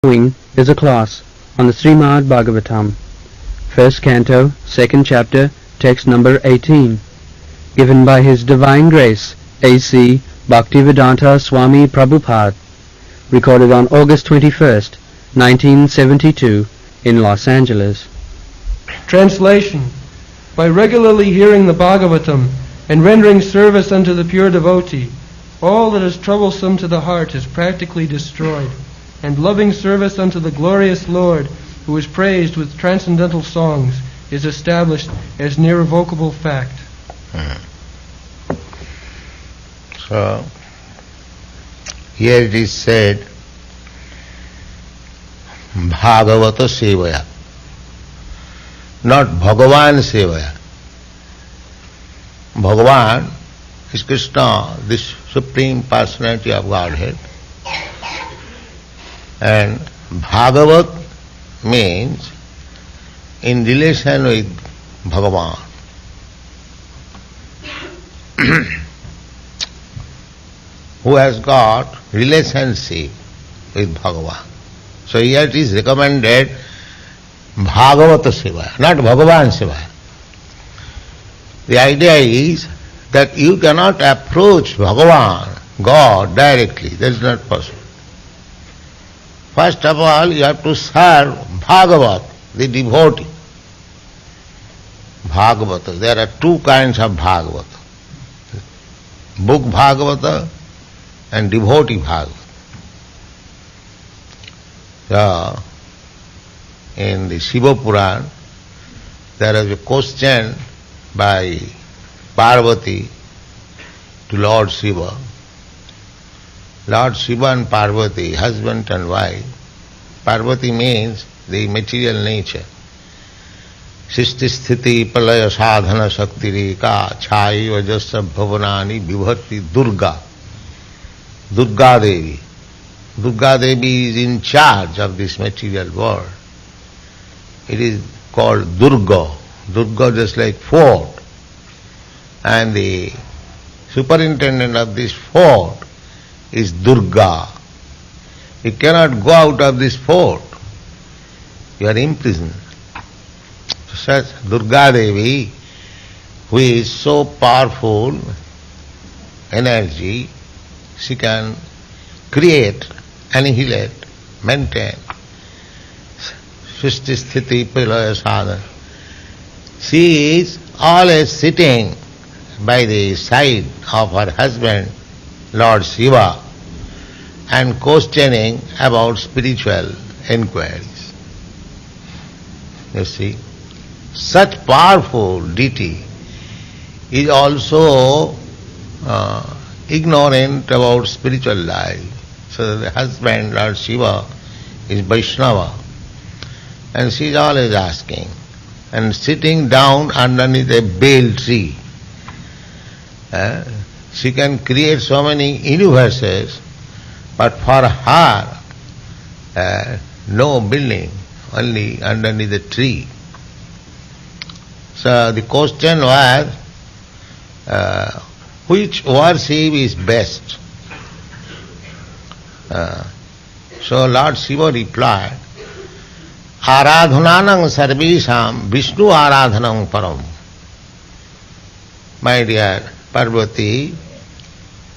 Following is a class on the Srimad Bhagavatam, first canto, second chapter, text number 18, given by His Divine Grace A.C. Bhaktivedanta Swami Prabhupada, recorded on August 21st, 1972, in Los Angeles. Translation. By regularly hearing the Bhagavatam and rendering service unto the pure devotee, all that is troublesome to the heart is practically destroyed, and loving service unto the glorious Lord, who is praised with transcendental songs, is established as an irrevocable fact. So, here it is said, Bhagavata Sevaya, not Bhagavan Sevaya. Bhagavan is Krishna, this Supreme Personality of Godhead. And Bhagavat means in relation with Bhagavan. Who has got relationship with Bhagavan. So here it is recommended Bhagavata Sevaya, not Bhagavan Sevaya. The idea is that you cannot approach Bhagavan, God, directly. That is not possible. First of all, you have to serve Bhagavat, the devotee. Bhagavata. There are two kinds of Bhagavata. Book Bhagavata and devotee Bhagavata. So, in the Shiva Puran, there is a question by Parvati to Lord Shiva. Lord Shiva and Parvati, husband and wife. Parvati means the material nature. Sisti sthiti palaya sadhana shaktirika chai vajasa bhavanani vibhati Durga. Durga Devi. Durga Devi is in charge of this material world. It is called Durga. Durga just like fort. And the superintendent of this fort is Durga. You cannot go out of this fort. You are imprisoned. Such Durga Devi, who is so powerful energy, she can create, annihilate, maintain. Srishti Sthiti Pralaya Sadhana. She is always sitting by the side of her husband, Lord Shiva, and questioning about spiritual inquiries. You see, such powerful deity is also ignorant about spiritual life. So the husband, Lord Shiva, is Vaishnava, and she is always asking, and sitting down underneath a bale tree. She can create so many universes, but for her, no building, only underneath the tree. So the question was, which worship is best? So Lord Shiva replied, Aradhananam sarvesham Vishnu aradhanam param. My dear Parvati,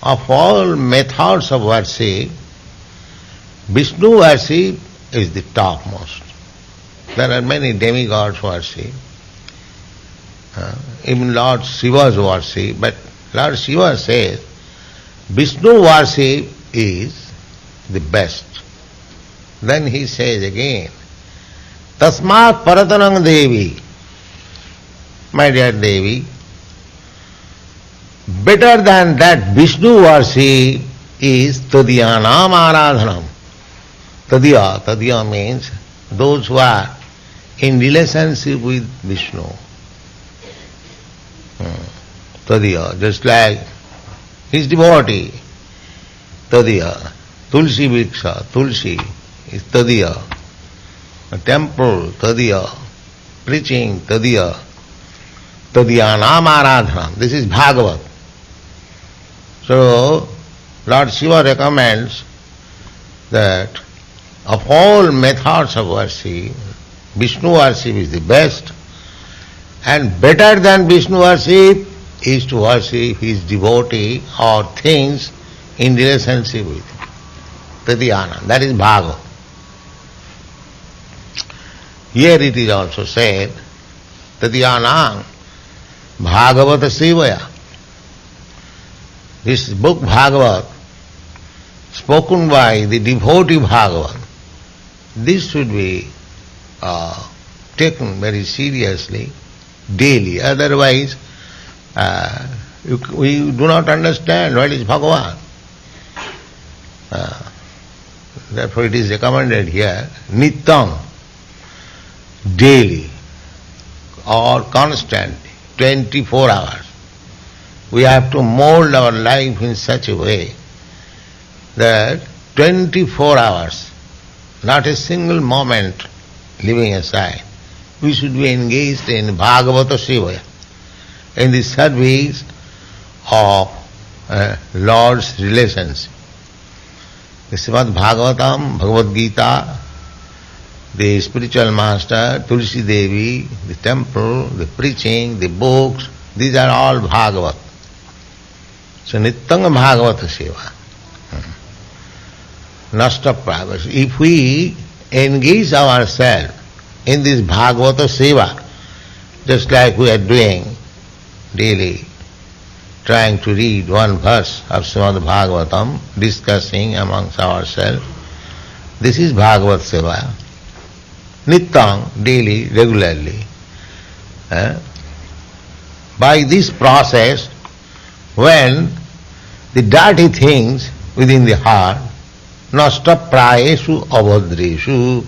of all methods of worship, Vishnu worship is the topmost. There are many demigods worship, even Lord Shiva's worship, but Lord Shiva says Vishnu worship is the best. Then he says again, Tasmat Paratanam Devi, my dear Devi, better than that Vishnu worship is Tadyanam Aradhanam. Tadya means those who are in relationship with Vishnu. Tadya, just like his devotee, Tadya. Tulsi Vriksha, Tulsi is Tadya. A temple, Tadya. Preaching, Tadya. Tadyanam Aradhanam. This is Bhagavat. So, Lord Shiva recommends that of all methods of worship, Vishnu worship is the best, and better than Vishnu worship is to worship his devotee or things in relationship with him. Tadhyana, that is Bhagavad. Here it is also said, Tadhyana Bhagavata Sevaya. This book Bhagavad, spoken by the devotee Bhagavad, this should be taken very seriously daily. Otherwise, we do not understand what is Bhagavan. Therefore it is recommended here, Nityam, daily or constantly, 24 hours. We have to mold our life in such a way that 24 hours, not a single moment leaving aside, we should be engaged in Bhagavata Sevaya, in the service of Lord's relations. The Srimad Bhagavatam, Bhagavad Gita, the spiritual master, Tulsi Devi, the temple, the preaching, the books, these are all Bhagavat. So Nityam Bhagavata Seva. Nasta Pravas. If we engage ourselves in this Bhagavata Seva, just like we are doing daily, trying to read one verse of Srimad Bhagavatam, discussing amongst ourselves, this is Bhagavat Seva. Nityam, daily, regularly. By this process, when the dirty things within the heart, nasta prayeshu abhadreshu,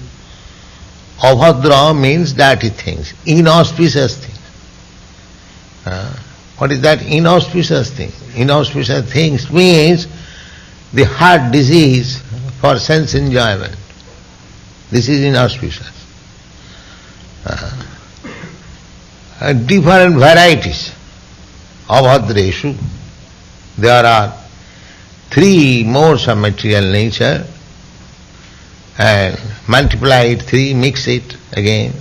abhadra means dirty things, inauspicious things. What is that inauspicious thing? Inauspicious things means the heart disease for sense enjoyment. This is inauspicious. Different varieties of abhadreshu. There are 3 modes of material nature, and multiply it 3, mix it again,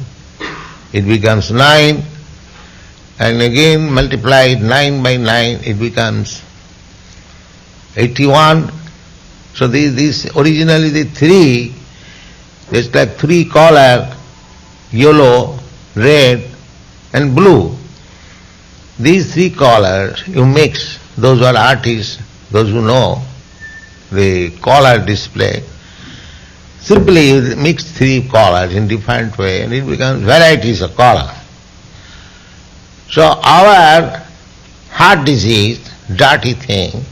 it becomes 9, and again multiply it 9 by 9, it becomes 81. So these originally the 3, just like 3 color, yellow, red and blue. These 3 colors you mix, those who are artists, those who know the color display, simply you mix 3 colors in different way and it becomes varieties of color. So our heart disease, dirty thing,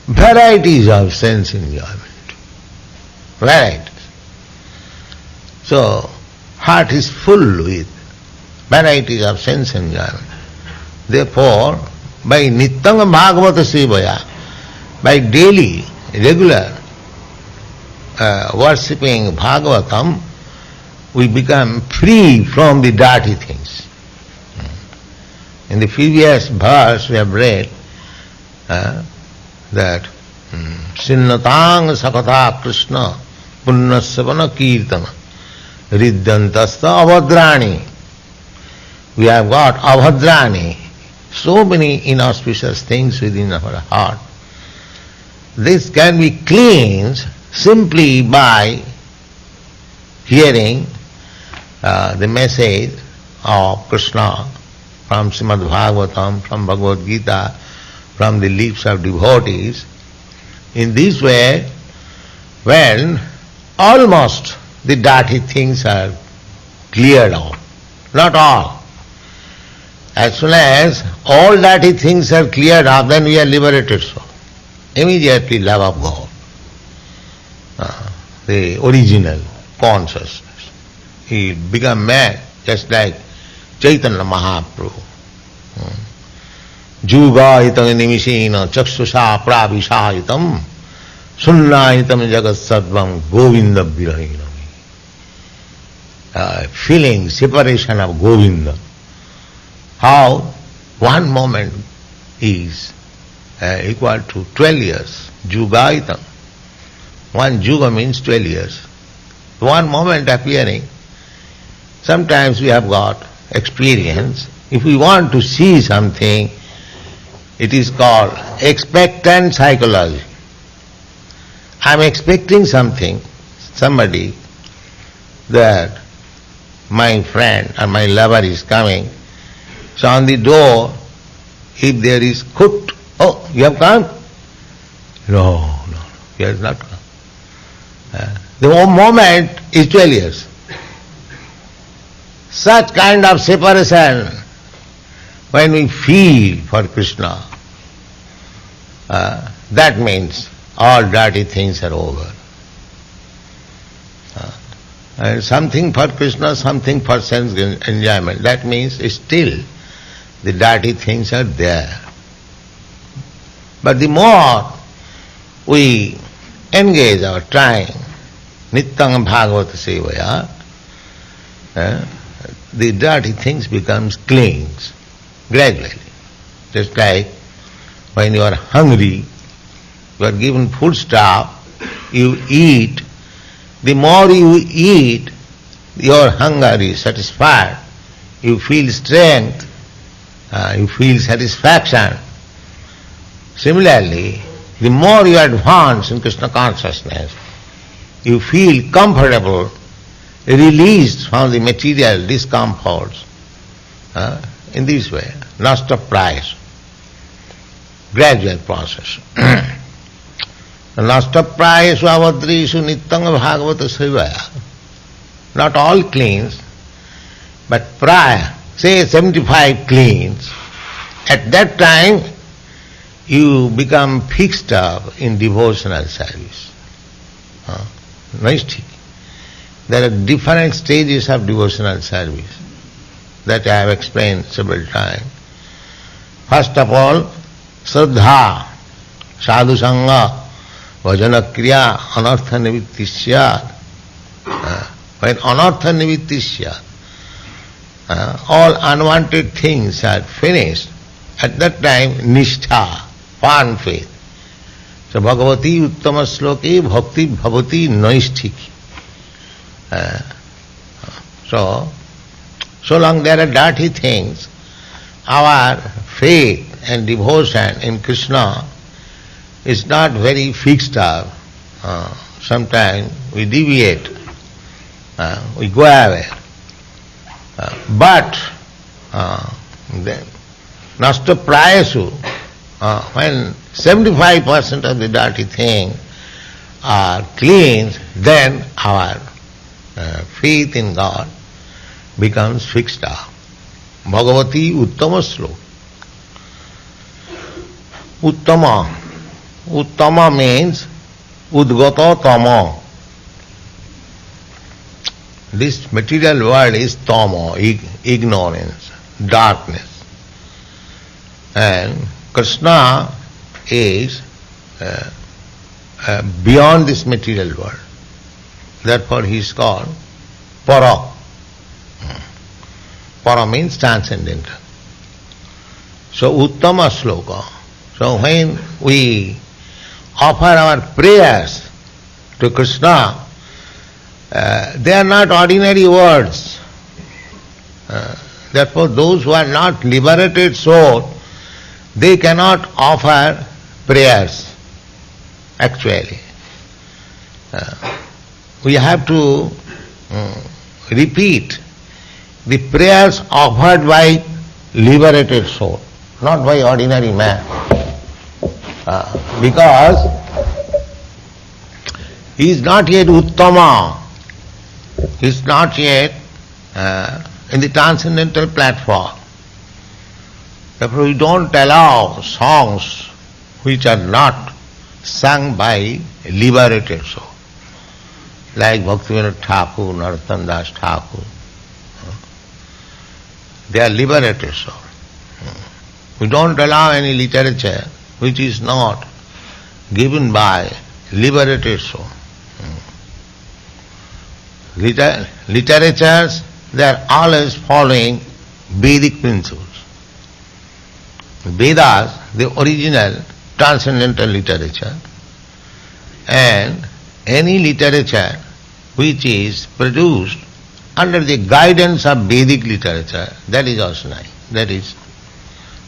varieties of sense enjoyment. Varieties. So heart is full with varieties of sense enjoyment. Therefore, by Nityam Bhagavata Sevaya, by daily, regular worshipping Bhagavatam, we become free from the dirty things. In the previous verse we have read that Sinnatang Sakata Krishna Punnasavana Kirtana Riddhantasta Avhadrani. We have got Avhadrani, so many inauspicious things within our heart. This can be cleansed simply by hearing the message of Krishna from Srimad Bhagavatam, from Bhagavad Gita, from the lips of devotees. In this way, when almost the dirty things are cleared out, not all. As soon as all dirty things are cleared up, then we are liberated soul. Immediately love of God, the original consciousness. He become mad, just like Chaitanya Mahaprabhu. Jugayitam nimishena chakshusha pravishayitam sunnayitam jagat sattvam govinda virahinam. Feeling separation of Govinda. How one moment is equal to 12 years. Jugayitam. One juga means 12 years. one moment appearing. Sometimes we have got experience. If we want to see something, it is called expectant psychology. I am expecting something, somebody, that my friend or my lover is coming. So on the door, if there is cooked, oh, you have come? No, he has not come. The moment is 12 years. Such kind of separation, when we feel for Krishna, that means all dirty things are over. And something for Krishna, something for sense enjoyment. That means still the dirty things are there. But the more we engage our time, Nityam Bhagavata Sevaya, the dirty things becomes cleans gradually. Just like when you are hungry, you are given food stuff, you eat. The more you eat, your hunger is satisfied. You feel strength, you feel satisfaction. Similarly, the more you advance in Krishna consciousness, you feel comfortable, released from the material discomforts. In this way, nasta-prayas, gradual process. Nasta-prayesu avadrishu nityam bhagavata sevaya. Not all cleans, but praya, say 75 cleans. At that time, you become fixed up in devotional service. Naishti. There are different stages of devotional service that I have explained several times. First of all, Shraddha, Sadhu Sangha, Vajana Kriya, Anartha Nivittisya. When Anartha Nivittisya, all unwanted things are finished, at that time Nishtha, firm faith. So Bhagavati Uttama Sloke Bhakti Bhavati Naishthiki. So long there are dirty things, our faith and devotion in Krishna is not very fixed up. Sometimes we deviate, we go away. But then nasta-prayasu, when 75% of the dirty things are cleansed, then our faith in God becomes fixed up. Bhagavati Uttama Sloka. Uttama. Uttama means Udgata Tama. This material world is Tama, ignorance, darkness. And Krishna is beyond this material world. Therefore he is called Para. Para means transcendental. So Uttama Sloka. So when we offer our prayers to Krishna, they are not ordinary words. Therefore those who are not liberated soul, they cannot offer prayers actually. We have to repeat the prayers offered by liberated soul, not by ordinary man. Because he is not yet Uttama, he is not yet in the transcendental platform. Therefore we don't allow songs which are not sung by liberated soul, like Bhaktivinoda Thakur, Narottam Das Thakur. They are liberated soul. We don't allow any literature which is not given by liberated soul. Literatures, they are always following Vedic principles. Vedas, the original transcendental literature, and any literature which is produced under the guidance of Vedic literature, that is also nice, that is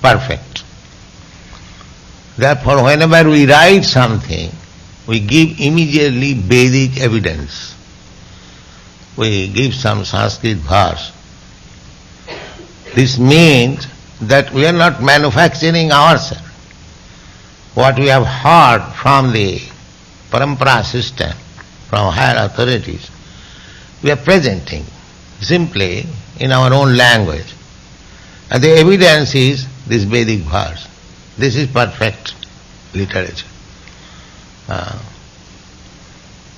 perfect. Therefore, whenever we write something, we give immediately Vedic evidence. We give some Sanskrit verse. This means that we are not manufacturing ourselves. What we have heard from the parampara system, from higher authorities, we are presenting simply in our own language. And the evidence is this Vedic verse. This is perfect literature.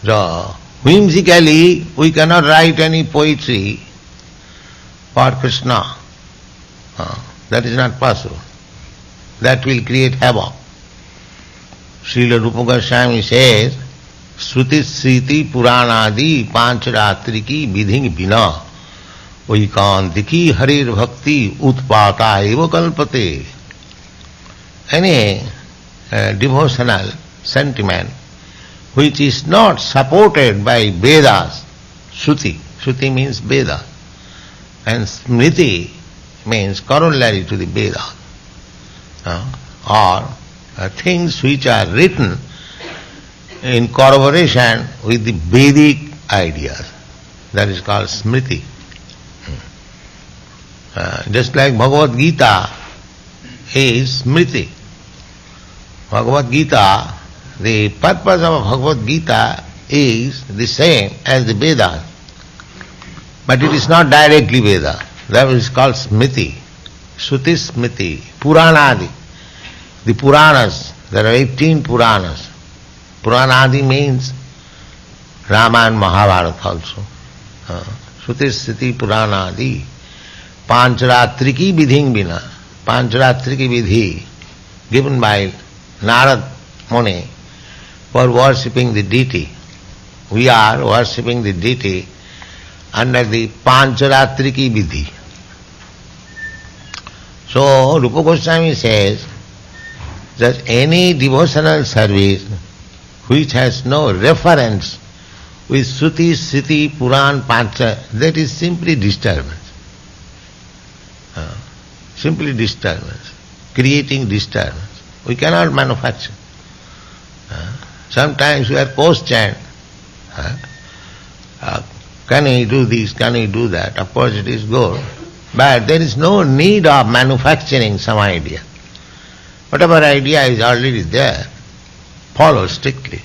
So, whimsically, we cannot write any poetry for Krishna. That is not possible. That will create havoc. Srila Rupa Goswami says, Shruti Sriti Puranadi Pancharatriki Vidhing Bina Vaikantiki Harir Bhakti Utpata Eva Kalpate. Any devotional sentiment which is not supported by Vedas, Shruti, Shruti means Veda, and Smriti means corollary to the Veda, or things which are written in corroboration with the Vedic ideas. That is called Smriti. Just like Bhagavad Gita is Smriti. Bhagavad Gita, the purpose of Bhagavad Gita is the same as the Vedas, but it is not directly Veda. That is called Smriti, Shruti Smriti, Puranadi. The Puranas, there are 18 Puranas. Puranadi means Rama and Mahabharata also. Shruti Smriti Puranadi. Pancharatriki Vidhing Bina. Pancharatriki Vidhi given by Narad Muni for worshipping the deity. We are worshipping the deity under the Pancharatriki Vidhi. So Rupa Goswami says that any devotional service which has no reference with Shruti, Smriti, Puran, Pancha, that is simply disturbance. Simply disturbance, creating disturbance. We cannot manufacture. Sometimes we are questioned, can we do this, can we do that? Of course it is good, but there is no need of manufacturing some idea. Whatever idea is already there, follow strictly.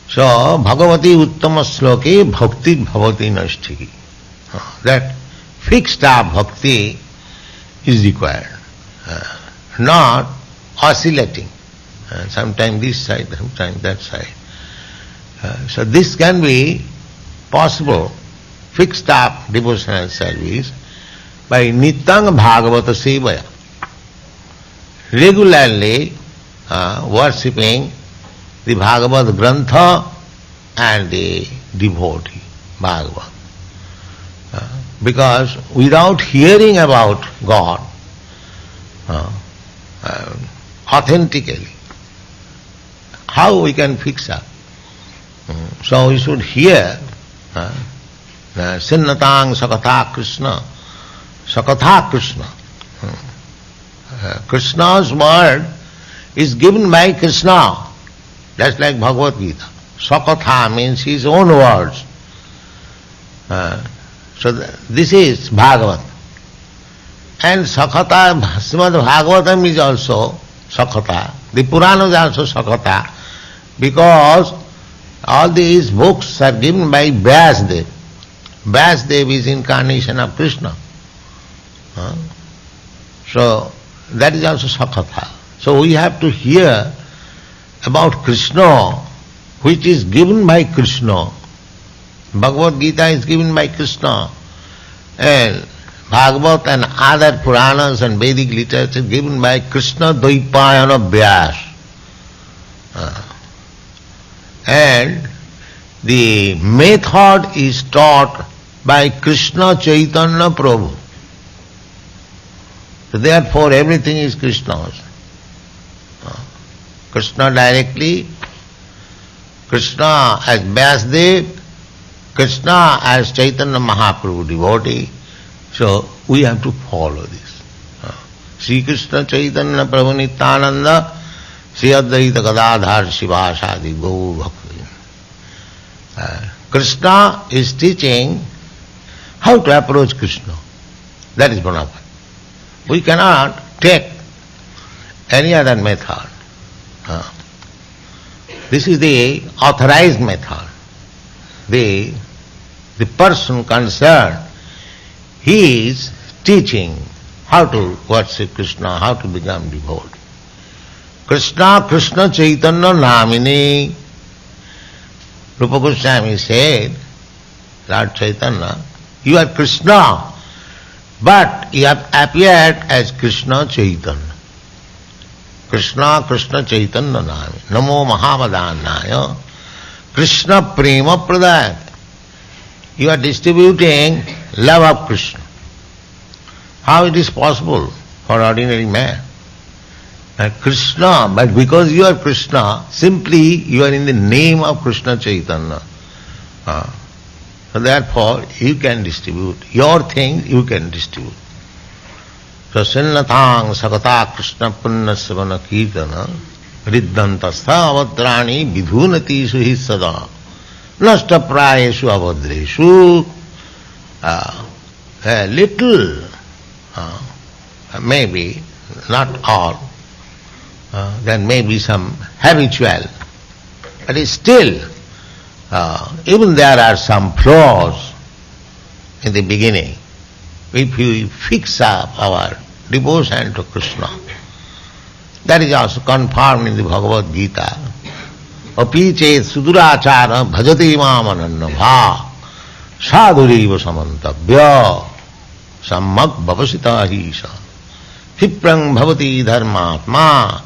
So, Bhagavati Uttama Sloke Bhakti Bhavati Nashtiki. That fixed up bhakti is required, not oscillating, sometimes this side, sometimes that side. So this can be possible, fixed up devotional service, by Nityang Bhagavata Sevaya, regularly worshipping the Bhagavad Grantha and the devotee, Bhagavad. Because without hearing about God authentically, how we can fix up? So we should hear Sinnatang Sakatha Krishna, Sakatha Krishna. Krishna's word is given by Krishna, just like Bhagavad Gita. Sakatha means his own words. So this is Bhagavat. And Sakata, Srimad Bhagavatam is also Sakata. The Purana is also Sakata, because all these books are given by Vyasdev. Vyasdev is incarnation of Krishna. So that is also Sakata. So we have to hear about Krishna, which is given by Krishna. Bhagavad Gita is given by Krishna, and Bhagavat and other Puranas and Vedic literature given by Krishna Dvaipayana Vyas. And the method is taught by Krishna Chaitanya Prabhu. So therefore everything is Krishna's. Krishna directly Krishna as Vyasdev, Krishna as Chaitanya Mahaprabhu devotee. So we have to follow this. Sri Krishna Chaitanya Prabhu Nityananda, Sri Advaita Gadadhar Shivasadi Gaur Bhakti. Krishna is teaching how to approach Krishna. That is bona fide. We cannot take any other method. This is the authorized method. The person concerned, he is teaching how to worship Krishna, how to become devotee. Krishna, Krishna Chaitanya Namini. Rupa Goswami said, Lord Chaitanya, you are Krishna, but you have appeared as Krishna Chaitanya. Krishna, Krishna Chaitanya Nami, Namo Mahavadhanaya, Krishna Prema Pradayat. You are distributing love of Krishna. How it is possible for ordinary man? Krishna, but because you are Krishna, simply you are in the name of Krishna Chaitanya. So therefore you can distribute. Your things you can distribute. So Sinnatang Sakata Krishna Punna Savana Kirtana Riddhantastha Avadrani Vidhunati Suhi Sada Nasta Prayesu Avadreshu. A little, maybe, not all, there may be some habitual, but still, even there are some flaws in the beginning. If we fix up our devotion to Krishna, that is also confirmed in the Bhagavad Gita. Api chet sudurachara bhajati mamananna bha sadhuriva samantabhya sammak bhavasita hisha hiprang bhavati dharmatma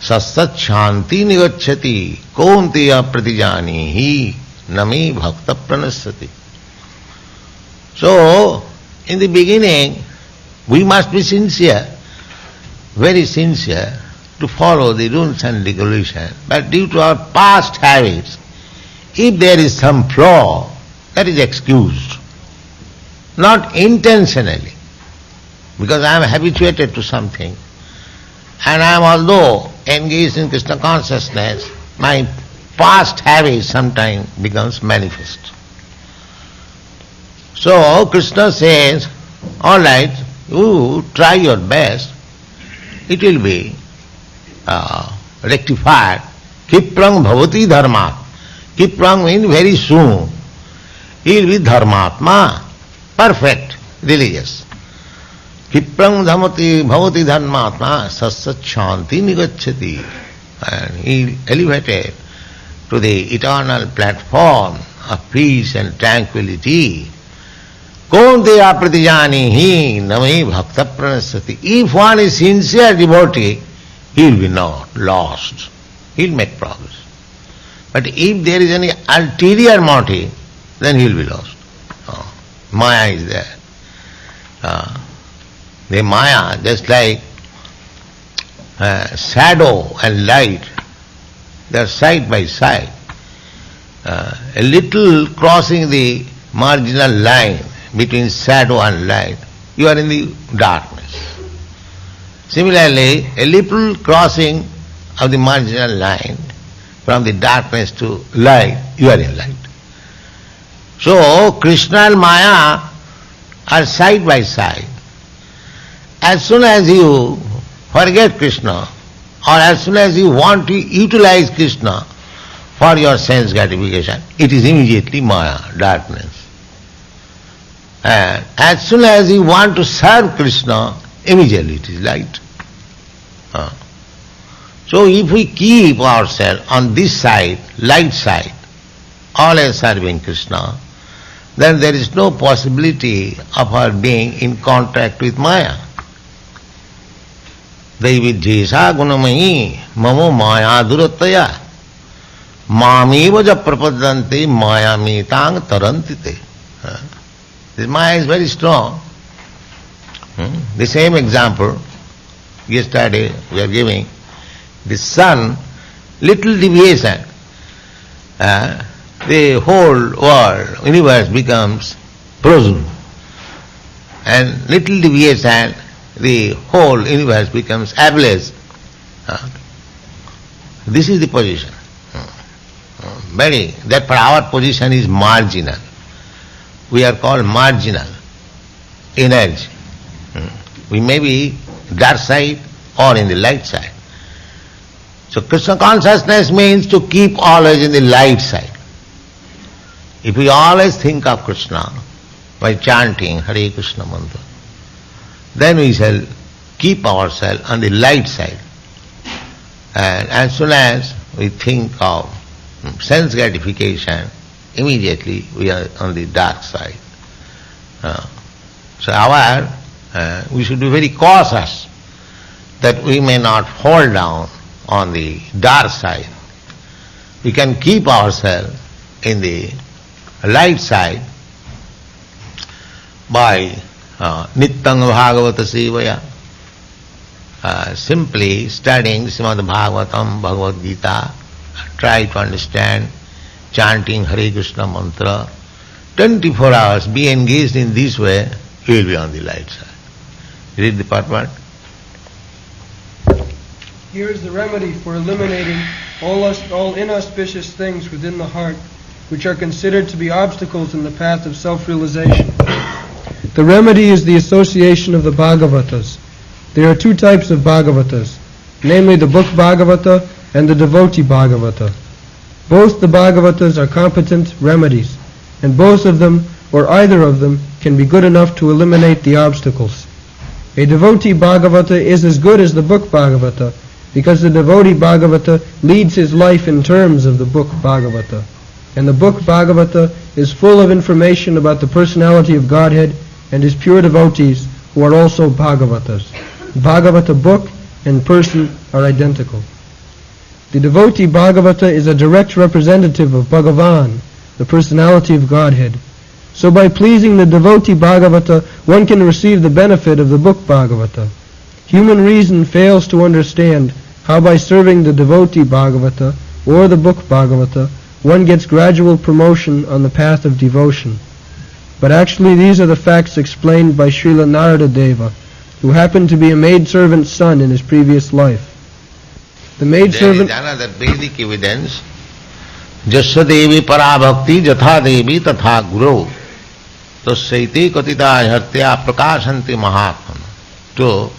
sasat shanti nigacchati konteya pratijani hi nami bhakta pranasati. So, in the beginning, we must be sincere, very sincere, to follow the rules and regulations. But due to our past habits, if there is some flaw, that is excused. Not intentionally, because I am habituated to something, and I am although engaged in Krishna consciousness, my past habit sometimes becomes manifest. So Krishna says, all right, you try your best, it will be rectified. Kiprang bhavati dharma. Kiprang means very soon. He will be dharmatma, perfect, religious. Kiprang bhavati dharmatma sasat shanti nigacchati. And he elevated to the eternal platform of peace and tranquility. Konteya pratijani hi nami bhakta pranasati. If one is sincere devotee, he will be not lost. He will make progress. But if there is any ulterior motive, then he will be lost. Maya is there. The Maya, just like shadow and light, they are side by side. A little crossing the marginal line between shadow and light, you are in the darkness. Similarly, a little crossing of the marginal line from the darkness to light, you are in light. So, Krishna and Maya are side by side. As soon as you forget Krishna, or as soon as you want to utilize Krishna for your sense gratification, it is immediately Maya, darkness. And as soon as you want to serve Krishna, immediately it is light. So if we keep ourselves on this side, light side, always serving Krishna, then there is no possibility of our being in contact with Maya. Daividhyesa gunamayi mamo maya durattaya mameva ja prapadante maya metang tarantite. This Maya is very strong. The same example yesterday we are giving. The sun, little deviation. the whole world, universe becomes frozen. And little deviation, the whole universe becomes ablaze. This is the position. Therefore our position is marginal. We are called marginal energy. We may be dark side or in the light side. So Krishna consciousness means to keep always in the light side. If we always think of Krishna by chanting Hare Krishna mantra, then we shall keep ourselves on the light side. And as soon as we think of sense gratification, immediately we are on the dark side. So we should be very cautious that we may not fall down on the dark side. We can keep ourselves in the light side by Nittang Bhagavata Sevaya, simply studying Srimad Bhagavatam, Bhagavad Gita, try to understand, chanting Hare Krishna mantra, 24 hours, be engaged in this way, you will be on the light side. Read the purport. Here is the remedy for eliminating all inauspicious things within the heart, which are considered to be obstacles in the path of self-realization. The remedy is the association of the Bhagavatas. There are two types of Bhagavatas, namely the book Bhagavata and the devotee Bhagavata. Both the Bhagavatas are competent remedies, and both of them, or either of them, can be good enough to eliminate the obstacles. A devotee Bhagavata is as good as the book Bhagavata, because the devotee Bhagavata leads his life in terms of the book Bhagavata. And the book Bhagavata is full of information about the personality of Godhead and his pure devotees who are also Bhagavatas. Bhagavata book and person are identical. The devotee Bhagavata is a direct representative of Bhagavan, the personality of Godhead. So by pleasing the devotee Bhagavata, one can receive the benefit of the book Bhagavata. Human reason fails to understand how by serving the devotee Bhagavata or the book Bhagavata, one gets gradual promotion on the path of devotion. But actually these are the facts explained by Srila Narada Deva, who happened to be a maidservant's son in his previous life. The maidservant... There is another Vedic evidence. Jasya devi para bhakti jatha devi tatha guru tasyaite katita hartya prakashanti mahatman. To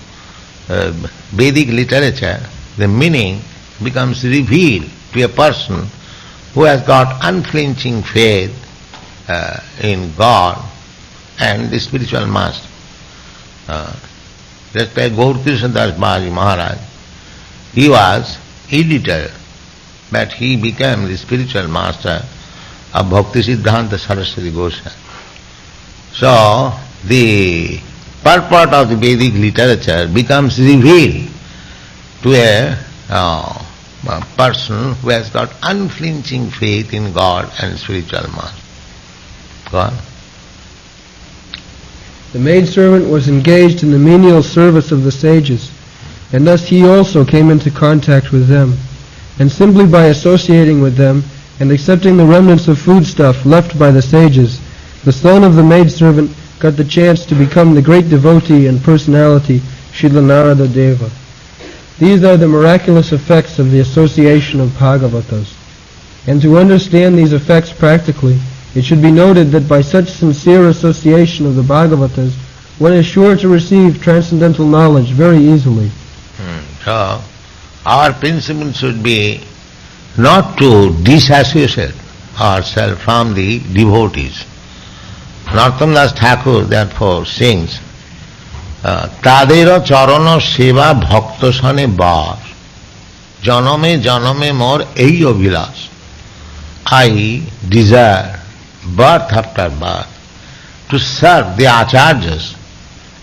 Vedic literature, the meaning becomes revealed to a person who has got unflinching faith in God and the spiritual master. Just like Gaur Krishna Das Baji Maharaj, he was editor, but he became the spiritual master of Bhakti Siddhanta Saraswati Goswami. So, the purport of the Vedic literature becomes revealed to a person who has got unflinching faith in God and spiritual master. Go on. The maidservant was engaged in the menial service of the sages, and thus he also came into contact with them. And simply by associating with them and accepting the remnants of foodstuff left by the sages, the son of the maidservant got the chance to become the great devotee and personality Srila Narada Deva. These are the miraculous effects of the association of Bhagavatas. And to understand these effects practically, it should be noted that by such sincere association of the Bhagavatas, one is sure to receive transcendental knowledge very easily. So, our principle should be not to disassociate ourselves from the devotees. Narottam Das Thakur therefore sings, Tadera charana seva bhakta sane bar, janame janame mor ei abhilash. I desire birth after birth to serve the acharyas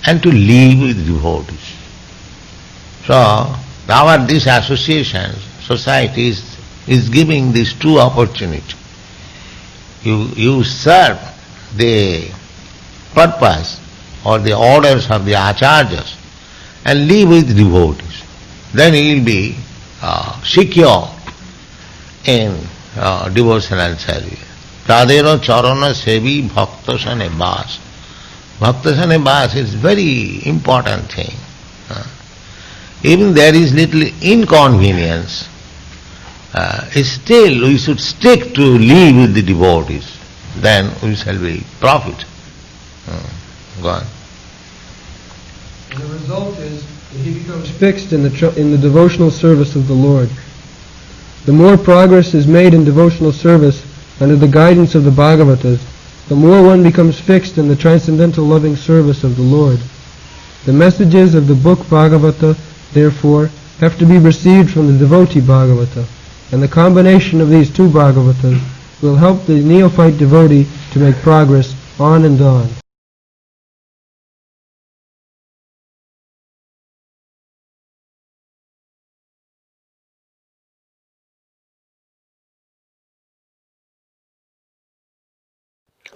and to live with devotees. So, our disassociation society is giving these two opportunities. You serve the purpose or the orders of the acharyas and live with devotees. Then you will be secure in devotional service. Tadero charana sevi bhakta sane bas. Bhakta sane bas is very important thing. Even there is little inconvenience, still we should stick to live with the devotees. Then we shall be profit. Go on. And the result is that he becomes fixed in the devotional service of the Lord. The more progress is made in devotional service under the guidance of the Bhagavatas, the more one becomes fixed in the transcendental loving service of the Lord. The messages of the book Bhagavata, therefore, have to be received from the devotee Bhagavata, and the combination of these two Bhagavatas will help the neophyte devotee to make progress on and on.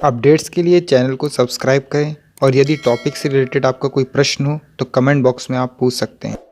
Updates के लिए channel को subscribe करें और यदि topic से related आपका कोई प्रश्न हो तो कमेंट बॉक्स में आप पूछ सकते हैं।